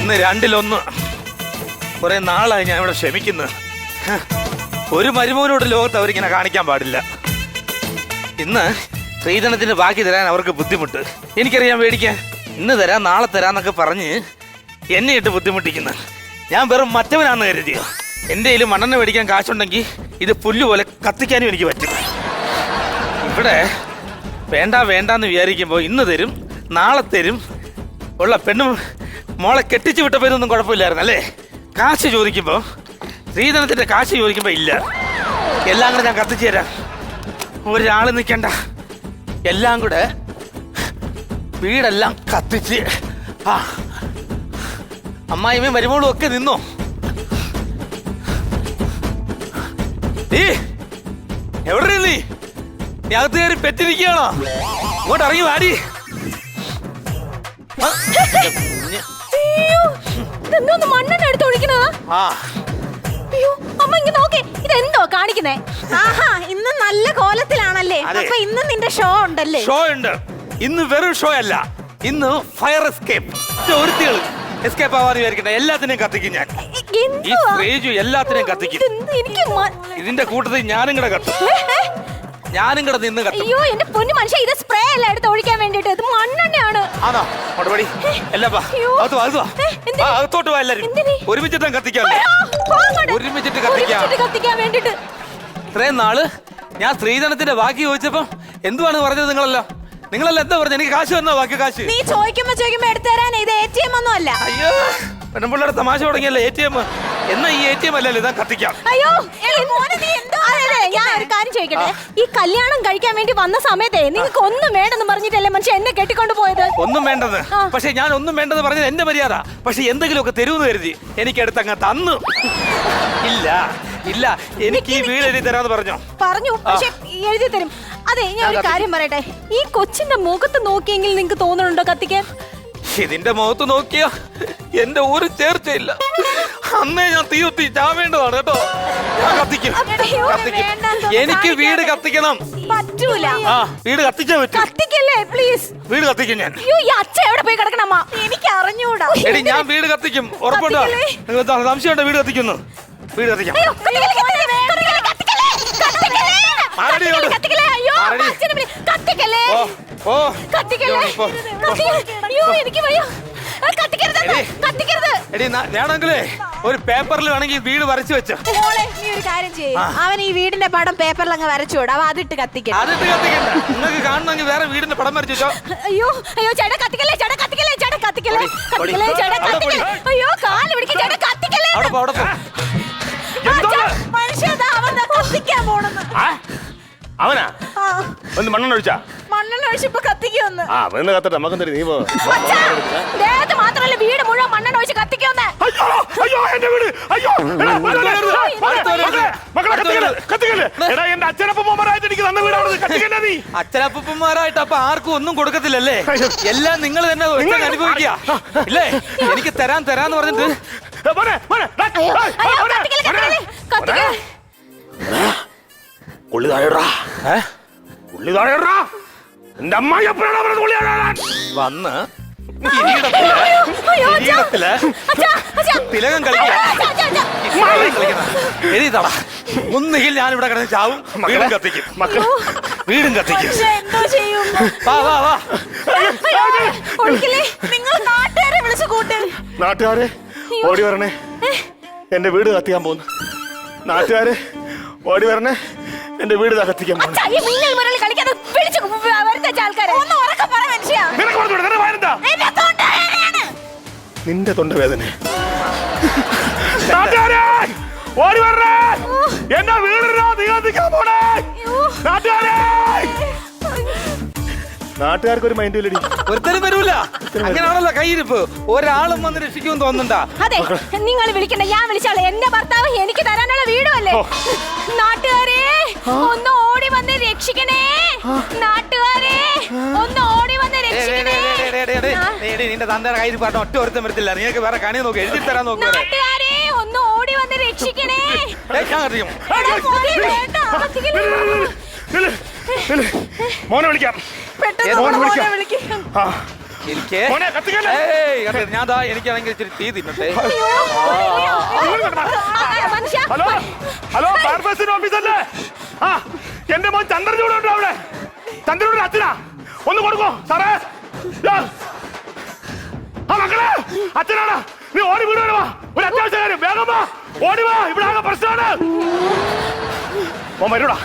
ഇന്ന് രണ്ടിലൊന്ന്. കുറെ നാളായി ഞാൻ ഇവിടെ ക്ഷമിക്കുന്നു. ഒരു മരുമോനോട് ലോകത്ത് അവരിങ്ങനെ കാണിക്കാൻ പാടില്ല. ഇന്ന് സ്ത്രീധനത്തിന് ബാക്കി തരാൻ അവർക്ക് ബുദ്ധിമുട്ട്. എനിക്കറിയാൻ മേടിക്കാൻ. ഇന്ന് തരാം നാളെ തരാന്നൊക്കെ പറഞ്ഞ് എന്നെ ഇട്ട് ബുദ്ധിമുട്ടിക്കുന്നു. ഞാൻ വെറും മറ്റവനാന്ന് കരുതിയോ? എൻ്റെ കയ്യിൽ മണ്ണെണ്ണ മേടിക്കാൻ കാശുണ്ടെങ്കിൽ ഇത് പുല്ലുപോലെ കത്തിക്കാനും എനിക്ക് പറ്റും. ഇവിടെ വേണ്ട വേണ്ടാന്ന് വിചാരിക്കുമ്പോൾ ഇന്ന് തരും നാളെ തരും. ഉള്ള പെണ്ണും മോളെ കെട്ടിച്ചു വിട്ടപ്പോഴൊന്നും കുഴപ്പമില്ലായിരുന്നു അല്ലേ? കാശ് ചോദിക്കുമ്പോൾ, സ്ത്രീധനത്തിൻ്റെ കാശ് ചോദിക്കുമ്പോൾ ഇല്ല. എല്ലാം കൂടെ ഞാൻ കത്തിച്ചു തരാം. ഒരാൾ നിൽക്കണ്ട. എല്ലാം കൂടെ വീടെല്ലാം കത്തിച്ച് അമ്മായിമ്മയും മരുമോളും ഒക്കെ നിന്നോ. എവിടെ നീ? അകത്ത് കയറി പെറ്റിരിക്കുകയാണോ? ഇങ്ങോട്ട് ഇറങ്ങി വാടി. മണ്ണെണ്ണ എടുത്ത് ഒഴിക്കണതാ? അയ്യോ അമ്മ ഇങ്ങ് നോക്കേ, ഇതെന്തോ കാണിക്കുന്നേ? ആഹാ, ഇന്ന് നല്ല കോലത്തിലാണല്ലേ? അപ്പൊ ഇന്ന് നിന്റെ ഷോ ഉണ്ടല്ലേ? ഷോ ഉണ്ട്. ഇന്ന് വെറും ഷോ അല്ല, ഇന്ന് ഫയർ എസ്കേപ്പ്. ഒരുത്തികൾ എസ്കേപ്പ് ആവാതെ വിചാരിക്കട്ടെ, എല്ലാത്തിനെയും കത്തിക്കും ഞാൻ. ഈ സ്റ്റേജ് എല്ലാത്തിനെയും കത്തിക്കും. ഇതിന്റെ കൂട്ടത്തിൽ ഞാനും കൂടെ കത്തും. ഞാനും കൂടെ നിന്ന് കത്തും. അയ്യോ എന്റെ പൊന്നു മനുഷ്യ, ഇത് സ്പ്രേ അല്ല എടുത്ത് ഒഴിക്കാൻ വേണ്ടിട്ട്, ഇത് മണ്ണെണ്ണയാണ്. ആണോ? മറുപടി അകത്തോട്ട് വാ. എല്ലാരും ഒരുമിച്ചിട്ട് കത്തിക്കാം. ഒരുമിച്ചിട്ട് കത്തിക്കാൻ വേണ്ടിട്ട്. ഇത്രയും നാള് ഞാൻ സ്ത്രീധനത്തിന്റെ ബാക്കി ചോദിച്ചപ്പോ എന്തുവാണ് പറഞ്ഞത്? നിങ്ങളല്ല എന്താ പറഞ്ഞത്? എനിക്ക് കാശ് വന്നോ? ബാക്കി കാശ് നീ ചോദിക്കുമ്പോ എടുത്തു തരാൻ. ഇത് ATM ഒന്നും അല്ല. അയ്യോ പെണ്ണുപിള്ളയുടെ തമാശ തുടങ്ങിയല്ലേ ATM. എന്നാ ഈ ATM അല്ലല്ലോ, ഇതാ കത്തിക്കാം. അയ്യോ ഞാൻ ഒരു കാര്യം ചോദിക്കട്ടെ, ഈ കല്യാണം കഴിക്കാൻ വേണ്ടി വന്ന സമയത്തെ നിങ്ങൾക്ക് ഒന്നും വേണ്ടെന്ന് പറഞ്ഞിട്ടല്ലേ മനുഷ്യൻ എന്നെ കെട്ടിക്കൊണ്ട് പോയത്? ഒന്നും വേണ്ടെന്ന്. പക്ഷെ ഞാൻ ഒന്നും വേണ്ടെന്ന് പറഞ്ഞത് എന്റെ മര്യാദ. പക്ഷെ എന്തെങ്കിലുമൊക്കെ തരുമെന്ന് കരുതി എനിക്ക് എടുത്തങ്ങ് തന്നു. ഇല്ല ഇല്ല, എനിക്ക് ഈ വീട് എഴുതി തരാന്ന് പറഞ്ഞു. പക്ഷെ എഴുതി തരും. അതെ, ഞാൻ ഒരു കാര്യം പറയട്ടെ, ഈ കൊച്ചിന്റെ മുഖത്ത് നോക്കിയെങ്കിൽ നിങ്ങൾക്ക് തോന്നുന്നുണ്ടോ കത്തിക്കാൻ? ഇതിന്റെ മുഖത്ത് നോക്കിയ എന്റെ ഒരു ചേർച്ചയില്ല. അന്നേ ഞാൻ തീർത്തി ചാവേണ്ടതാണ് കേട്ടോ. ഞാൻ കത്തിക്കും. എനിക്ക് വീട് കത്തിക്കണം. പറ്റൂല. വീട് കത്തിച്ചേ പറ്റൂ. കത്തിക്കല്ലേ പ്ലീസ്. വീട് കത്തിക്കും ഞാൻ. അച്ഛൻ എവിടെ പോയി കിടക്കണമ്മ? എനിക്ക് അറിഞ്ഞൂടാ. എടി ഞാൻ വീട് കത്തിക്കും, ഉറപ്പുണ്ടോ? സംശയമുണ്ടോ? വീട് കത്തിക്കുന്നു. വീട് കത്തിക്കാം. വേണമെങ്കിലേ ഒരു പേപ്പറിൽ വേണമെങ്കിൽ വീട് വരച്ചു വെച്ചോ. നീ ഒരു കാര്യം ചെയ്യ്, അവൻ ഈ വീടിന്റെ പടം പേപ്പറിൽ അങ്ങ് വരച്ചു വിടും. അവ അതിട്ട് കത്തിക്കണ്ട. നിങ്ങൾക്ക് കാണണമെങ്കിൽ വേറെ വീടിന്റെ പടം വരച്ചു വെച്ചോ. അയ്യോ അയ്യോ ചേട്ടാ കത്തിക്കല്ലേ, ചേട്ടാ കത്തിക്കല്ലേ, ചേട്ടാ കത്തിക്കല്ലേ, കത്തിക്കല്ലേ, ചേട്ടാ കത്തിക്കല്ലേ. അയ്യോ കാല് പിടിക്ക് ചേട്ടാ, കത്തിക്കല്ലേ. മനുഷ്യതാ അവൻ കത്തിക്കാൻ പോണെന്ന്. അവനാ ഒന്ന് മണ്ണെണ്ണ ഒഴിച്ചാ? മണ്ണെണ്ണ ഒഴിച്ചപ്പോ കത്തിക്കൊന്ന്. കത്തട്ടെ, നമുക്ക് തരും. നീ ദേഹത്ത് മാത്രമല്ല വീട് മുഴുവൻ മണ്ണെണ്ണ ഒഴിച്ച് കത്തിക്കൊന്ന്. അച്ഛനപ്പന്മാരായിട്ട് അപ്പൊ ആർക്കും ഒന്നും കൊടുക്കത്തില്ലല്ലേ? എല്ലാം നിങ്ങൾ തന്നെ അനുഭവിക്കുക ഇല്ലേ? എനിക്ക് തരാന്ന് പറഞ്ഞിട്ട് എന്റെ അമ്മായി വന്ന് തിലകം കളിക്കുന്ന ഒന്നുകിൽ ഞാൻ ഇവിടെ കിടന്ന് ചാവും, വീടും കത്തിക്കും. വീടും കത്തിക്കും. നിങ്ങൾ നാട്ടുകാരെ വിളിച്ചു കൂട്ട്. നാട്ടുകാരെ ഓടി വരണേ, എന്റെ വീട് കത്തിക്കാൻ പോകുന്നു. നാട്ടുകാരെ ഓടി വരണേ, എന്റെ വീട് കത്തിക്കാൻ പോകുന്നു. നിന്റെ തൊണ്ടവേദന. ഓടി വരണേ, എന്റെ വീട് കത്തിക്കാൻ പോണേ. നാട്ടുകാർക്ക് ഒരു മൈൻഡ് ഇല്ലടി. ഒരുത്തരും വരൂല. അങ്ങനെയാണല്ലോ കയ്യിരിപ്പ്. ഒരാളും വന്ന് രക്ഷിക്കുമെന്ന് തോന്നുന്നുണ്ടാ? അതെ, നിങ്ങൾ വിളിക്കണ്ട, ഞാൻ വിളിച്ചാളെ. എന്റെ ഭർത്താവ് എനിക്ക് തരാനുള്ള വീടുമല്ലേ. നാട്ടുകാരെ ഒന്ന് ഓടി വന്ന് രക്ഷിക്കണേ. നാട്ടുകാരെ ഒന്ന് ഓടി വന്ന് രക്ഷിക്കണേ. നിന്റെ തന്തയുടെ കയ്യിരിപ്പാട്ടോ ഒറ്റ ഒരുത്തം വരത്തില്ല. നീക്ക് വേറെ കണി നോക്ക്, എഴുതി തരാൻ നോക്ക്. നാട്ടുകാരെ ഒന്ന് ഓടി വന്ന് രക്ഷിക്കണേ. മോനെ വിളിക്കാം. എനിക്ക് മോനെ, കത്തിക്കല്ലേ? ഞാൻ എനിക്കാണെങ്കിൽ ഇച്ചിരി തീ തിന്നട്ടെ. മനുഷ്യ ഹലോ ഹലോ, ഫയർഫോഴ്സിന്റെ ഓഫീസല്ലേ? ആ, എന്റെ മോൻ ചന്ദ്രചൂട് ഉണ്ടോ അവിടെ? ചന്ദ്രചൂടിന്റെ അച്ഛനാ, ഒന്ന് കൊടുക്കോ സാറേ. ആ മക്കളെ, അച്ഛനാണ്. നീ ഓടി വീട് വാ, ഒരു അത്യാവശ്യ കാര്യം, വേഗം വാ, ഓടി വാ, ഇവിടെ ആകെ പ്രശ്നമാണ്. മോൻ വരൂടാ,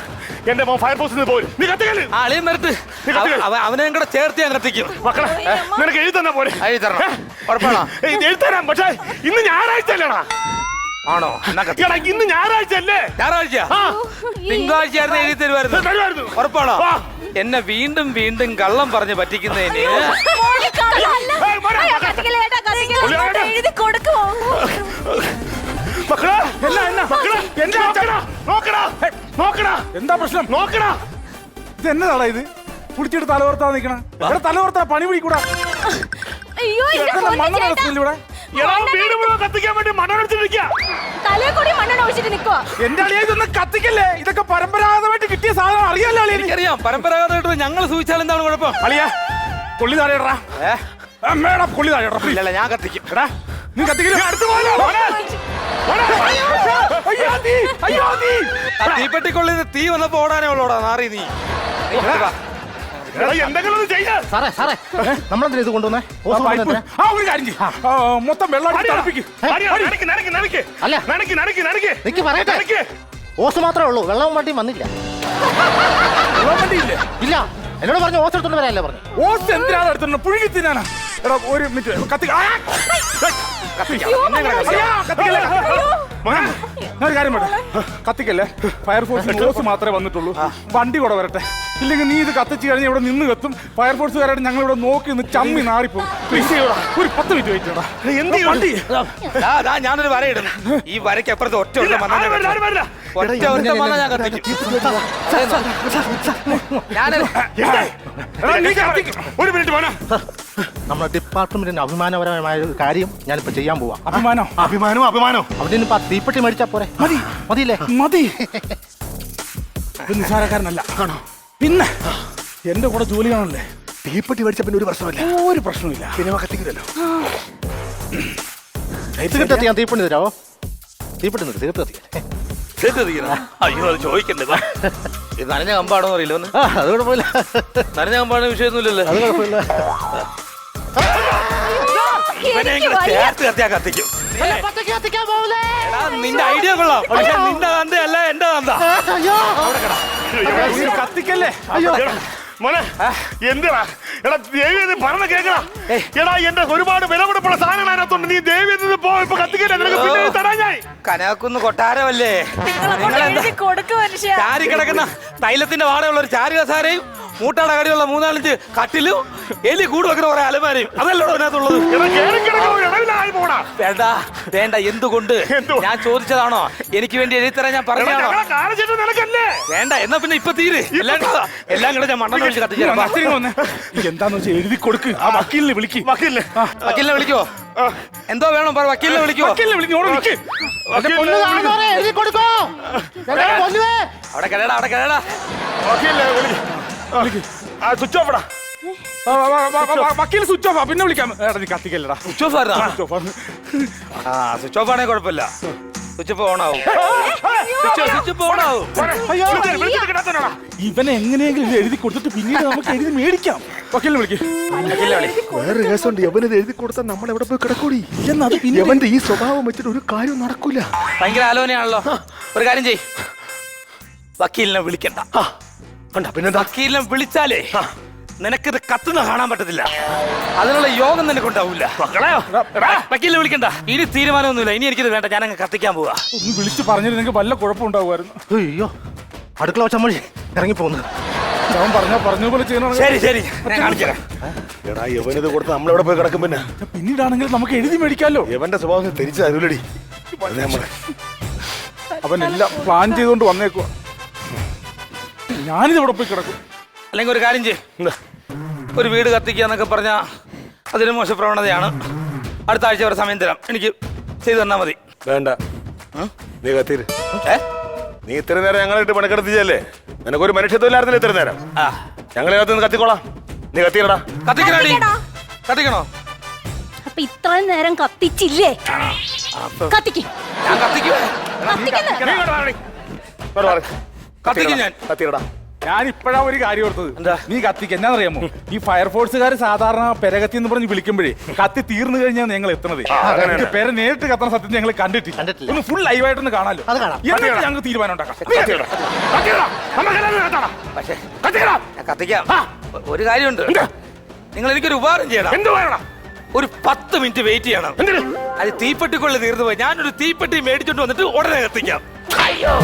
എന്റെ മോൻ ഫയർഫോഴ്സിൽ നിന്ന് പോരും. നീ കത്തിക്കല്ലേ? അളിയും വരട്ട്, അവനെ കൂടെ ചേർത്ത് ഞാൻ കത്തിക്കും. മക്കളെ, നിനക്ക് എഴുതി തന്നാ പോലെ. എഴുതി തരണം, ഉറപ്പാണോ? എഴുതരാം, പക്ഷേ ഇന്ന് ഞായറാഴ്ച അല്ലേടാ? ആണോ? എന്നാ കത്തി. എടാ, ഇന്ന് ഞായറാഴ്ച അല്ലേ? ഞായറാഴ്ച തിങ്കളാഴ്ചയായിരുന്നു എഴുതി തരുമായിരുന്നു. തരുമായിരുന്നു. ഉറപ്പാണോ? വാ. എന്നെ വീണ്ടും വീണ്ടും കള്ളം പറഞ്ഞ് പറ്റിക്കുന്നതിന് എഴുതി കൊടുക്കുമോ? മക്കളെ, മക്കളെ, എന്റെ അച്ഛനാ. നോക്കടാ, നോക്കടാ, എന്താ പ്രശ്നം? നോക്കടാ. ഇത് എന്നതാടാ ഇത്? കുടിച്ചിട്ട് തലവർത്താ നിക്കണ ഇവിടെ തലവർത്താ പണി പിടിക്കൂടാ. അയ്യോ മണ്ണെണ്ണ ഇവിടെ എടാ, വീട് മുഴുവൻ കത്തിക്കാൻ വേണ്ടി മണ്ണടിച്ചിരിക്കുക. തലേ കൂടി മണ്ണെണ്ണ ഒഴിച്ചിട്ട് നിക്കുവാ. എന്റെ അളിയെ ഇതൊന്നും കത്തിക്കല്ലേ. ഇതൊക്കെ പരമ്പരാഗതമായിട്ട് കിട്ടിയ സാധനം അറിയാലോ അളിയ. എനിക്കറിയാം, പരമ്പരാഗതമായിട്ട് ഞങ്ങൾ സൂചിച്ചാൽ എന്താണ് കുഴപ്പം? അളിയ കൊള്ളി താഴെടാ. മേഡം കൊള്ളി താഴെടാ. ഇല്ലല്ല, ഞാൻ കത്തിക്കും. എടാ നീ കത്തിക്കില്ല. തീപ്പെട്ടിക്കൊള്ളിന്ന് തീ വന്നപ്പോ ഓടാനേ ഉള്ളൂടാ നാറി നീ. എന്തെങ്കിലും ഒന്ന് ചെയ്യ. സാറേ സാറേ നമ്മളെന്തിനാ ഇത് കൊണ്ടുവന്നേ? ഓസ് കൊണ്ടുവന്നേ? ആ ഒരു കാര്യം ചെയ്യ്. മൊത്തം വെള്ളം അടിച്ച് തണുപ്പിക്ക്. അല്ല എനിക്ക് പറയട്ടെ, ഓസ് മാത്രമേ ഉള്ളൂ, വെള്ളവും വണ്ടിയും വന്നില്ല. വെള്ളം വണ്ടിയില്ലേ? ഇല്ല, എന്നോട് പറഞ്ഞു ഓസ് എടുത്തോണ്ട് വരാനല്ലേ പറഞ്ഞു. ഓസ് എന്തിനാണ് എടുത്തോണ്ട് പുഴുകി തിന്നാനാ? എടാ ഒരു മിനിറ്റ് കത്തി. ഞാൻ കാര്യം പറയട്ടെ, കത്തിക്കല്ലേ. ഫയർഫോഴ്സിന് ഓസ് മാത്രമേ വന്നിട്ടുള്ളൂ. വണ്ടി കൂടെ വരട്ടെ, ഇല്ലെങ്കിൽ നീ ഇത് കത്തിച്ച് കഴിഞ്ഞാൽ ഇവിടെ നിന്ന് കത്തും. ഫയർഫോഴ്സുകാരായിട്ട് ഞങ്ങൾ ഇവിടെ നോക്കി നിന്ന് ചമ്മി നാറിപ്പോ. ഒരു 10 മിനിറ്റ് വെയിറ്റ് ചെയ്യടാ. എന്ത് വണ്ടി? ഞാനൊരു വര ഇടുന്നു. ഈ വരയ്ക്ക് അപ്പുറത്ത് ഒറ്റ ഞാൻ കത്തിക്കും. ഒരു മിനിറ്റ് വേണം. നമ്മുടെ ഡിപ്പാർട്ട്മെന്റിന് അഭിമാനപരമായ ഒരു കാര്യം ഞാനിപ്പോ ചെയ്യാൻ പോവാ. അഭിമാനോ? അഭിമാനോ അഭിമാനോ. അവിടെ തീപ്പെട്ടി മേടിച്ചാ പോരെ? മതി മതിയില്ലേ? മതി. ഇത് നിസ്സാരക്കാരനല്ല. ആണോ? പിന്നെ എന്റെ കൂടെ ജോലി കാണല്ലേ. തീപ്പെട്ടി മേടിച്ച പിന്നെ ഒരു പ്രശ്നമില്ല. ഒരു പ്രശ്നമില്ല. സിനിമ കത്തിക്കില്ലല്ലോ. തീർത്ത് ഞാൻ തീപ്പെട്ടി തരാവോ? തീപ്പെട്ടി നിർത്തി അയ്യോ, അത് ചോദിക്കണ്ടേ. ഇത് നനഞ്ഞ കമ്പാണോ അറിയില്ല. അത് കുഴപ്പമില്ല. നനഞ്ഞ കമ്പാണ് വിഷയമൊന്നുമില്ലല്ലോ. അത് കുഴപ്പമില്ല. കത്തിക്കും. നിന്റെ ഐഡിയ കൊള്ളാം, പക്ഷെ നിന്റെ തന്തയല്ല എന്റെ തന്ത. കത്തിക്കല്ലേ. അയ്യോ മോനെ, എന്തിനാ എടാ ദേവി പറഞ്ഞ കേൾക്കടാ. എടാ, എന്റെ ഒരുപാട് വില കൊടുപ്പുള്ള സാധനങ്ങൾ അതിനകത്തുണ്ട്. നീ ദേവി പോ, ഇപ്പൊ കത്തിക്കല്ലേ. നിനക്ക് പിന്നെ തരാൻ ഞാൻ. കനകുന്ന് കൊട്ടാരമല്ലേ ചാരി കിടക്കുന്ന തൈലത്തിന്റെ വാടകയുള്ള ഒരു ചാരി കസാരയും മൂട്ടാടെ കടിയുള്ള 4-5 കട്ടിലും എലി കൂട് വെക്കുന്ന കുറെ അലമാരയും അതല്ലോ അതിനകത്തുള്ളത്. വേണ്ട വേണ്ട, എന്തുകൊണ്ട്? ഞാൻ ചോദിച്ചതാണോ? എനിക്ക് വേണ്ടി എഴുതി തരാൻ ഞാൻ പറഞ്ഞാണോ? വേണ്ട, എന്നാ പിന്നെ ഇപ്പൊ തീര്. എല്ലാം കൂടെ ഞാൻ മണ്ണെണ്ണ ഒഴിച്ച് കത്തിച്ചു. എന്താന്ന് വെച്ചാൽ എഴുതി കൊടുക്ക്. ആ വക്കീലിനെ വിളിക്ക്. വക്കീലിനെ വിളിക്കോ? എന്തോ വേണം പറ. വക്കീലിനെ വിളിക്കോ? എഴുതി കൊടുക്കോ. അവിടെ കിടടാ, അവിടെ കിടടാ. സ്വിച്ച് ഓഫടാ. വക്കീൽ സ്വിച്ച് ഓഫ്. പിന്നെ വിളിക്കാം. നീ കത്തിക്കല്ലടാ. Switch off ആയിരുന്നാ? ആ, സ്വിച്ച് ഓഫ് ആണെങ്കിൽ കുഴപ്പമില്ല. സ്വിച്ച് ഓഫ് ഓൺ ആവും. സ്വിച്ച് ഓഫ് ഓൺ ആവും. ഇവനെ എങ്ങനെയെങ്കിലും എഴുതി കൊടുത്തിട്ട് പിന്നീട് നമുക്ക് എഴുതി മേടിക്കാം. വക്കീലിനെ വിളിക്ക്. വേറെ കേസുണ്ട്. എവനത് എഴുതി കൊടുത്താൽ നമ്മൾ എവിടെ പോയി കിടക്കൂടി. എവന്റെ ഈ സ്വഭാവം വെച്ചിട്ട് ഒരു കാര്യം നടക്കൂല. ഭയങ്കര ആലോചനയാണല്ലോ. ഒരു കാര്യം ചെയ്, വക്കീലിനെ വിളിക്കണ്ട. പിന്നെ വക്കീലിനെ വിളിച്ചാലേ നിനക്കിത് കത്തുന്ന കാണാൻ പറ്റത്തില്ല. അതിനുള്ള യോഗം നിനക്കുണ്ടാവില്ല. വക്കീലിനെ വിളിക്കണ്ട. ഇനി തീരുമാനമൊന്നുമില്ല. ഇനി എനിക്കിത് വേണ്ട. ഞാനങ്ങ് കത്തിക്കാൻ പോവാ. ഒന്ന് വിളിച്ച് പറഞ്ഞിരുന്നെങ്കിൽ വല്ല കുഴപ്പമുണ്ടാവുമായിരുന്നു. അയ്യോ, അടുക്കള വെച്ചാൽ മതി ഇറങ്ങിപ്പോന്ന്. അവൻ പറഞ്ഞ പോലെ ചെയ്യണം. ശരി ശരി, ഞാൻ കാണിച്ചുതരാം. എടാ, യവനത് കൊടുത്ത് നമ്മളെവിടെ പോയി കിടക്കും. പിന്നെ പിന്നീടാണെങ്കിൽ നമുക്ക് എഴുതി മേടിക്കാമല്ലോ. യവന്റെ സ്വഭാവം തിരിച്ചു തരൂലടി. അവൻ എല്ലാം പ്ലാൻ ചെയ്തുകൊണ്ട് വന്നേക്കുക. ഞാനിതിവിടെ പോയി കിടക്കും. അല്ലെങ്കിൽ ഒരു കാര്യം ചെയ്യ്, ഒരു വീട് കത്തിക്കുക എന്നൊക്കെ പറഞ്ഞാ അതിന് മോശ പ്രവണതയാണ്. അടുത്ത ആഴ്ച വരെ സമയം തരാം. എനിക്ക് ചെയ്തു തന്നാ മതി. വേണ്ട, നീ കത്തീര്. നീ ഇത്ര നേരം ഞങ്ങളിട്ട് പണിക്കെടുത്തിച്ചല്ലേ. നിനക്കൊരു മനുഷ്യത്വമില്ലായിരുന്നില്ല ഇത്ര നേരം. ഞങ്ങളെ കത്തി കത്തിക്കോളാം. നീ കത്തിയിരടാ. കത്തിക്കലാടി. കത്തിക്കണോ? അപ്പൊ ഇത്രയും നേരം കത്തിച്ചില്ലേ? അപ്പൊ കത്തിക്ക്. ഞാൻ കത്തിക്കുവേ. കത്തിക്കുന്നു. നീ ഇങ്ങോട്ട് വാ, ഇങ്ങോട്ട് വാ. കത്തിക്കും ഞാൻ. കത്തിയിടാ. ഞാൻ ഇപ്പോഴാ ഒരു കാര്യം ഓർത്തത്. എന്താ? നീ കത്തിക്ക് എന്നാന്നറിയാമോ? ഈ ഫയർഫോഴ്സുകാർ സാധാരണ പെരകത്തി എന്ന് പറഞ്ഞ് വിളിക്കുമ്പോഴേ കത്തി തീർന്നു കഴിഞ്ഞാൽ ഞങ്ങൾ എത്തണത്. ഇത് പെര നേരിട്ട് കത്തണ സത്യം ഞങ്ങൾ കണ്ടിട്ടില്ല. ഒന്ന് ഫുൾ ലൈവായിട്ടൊന്ന് കാണാലോ. അത് കാണാം. എന്നിട്ട് ഞങ്ങൾക്ക് തീരുമാനം ഉണ്ടാക്കാം. കത്തിയിടാ. കത്തിയിടാ. നമുക്കെല്ലാവരും കത്തണം. പക്ഷേ കത്തിയിടാ. ഞാൻ കത്തിക്കാം. ആ. ഒരു കാര്യമുണ്ട്. എന്താ? നിങ്ങൾ എനിക്കൊരു ഉപകാരം ചെയ്യണം. എന്ത് വേണം? ഒരു 10 മിനിറ്റ് വെയിറ്റ് ചെയ്യണം. എന്തിന്? അത് തീപ്പെട്ടിക്കൊള്ളി തീർന്നു പോയി. ഞാനൊരു തീപ്പെട്ടി മേടിച്ചോണ്ട് വന്നിട്ട് ഉടനെ കത്തിക്കാം. അയ്യോ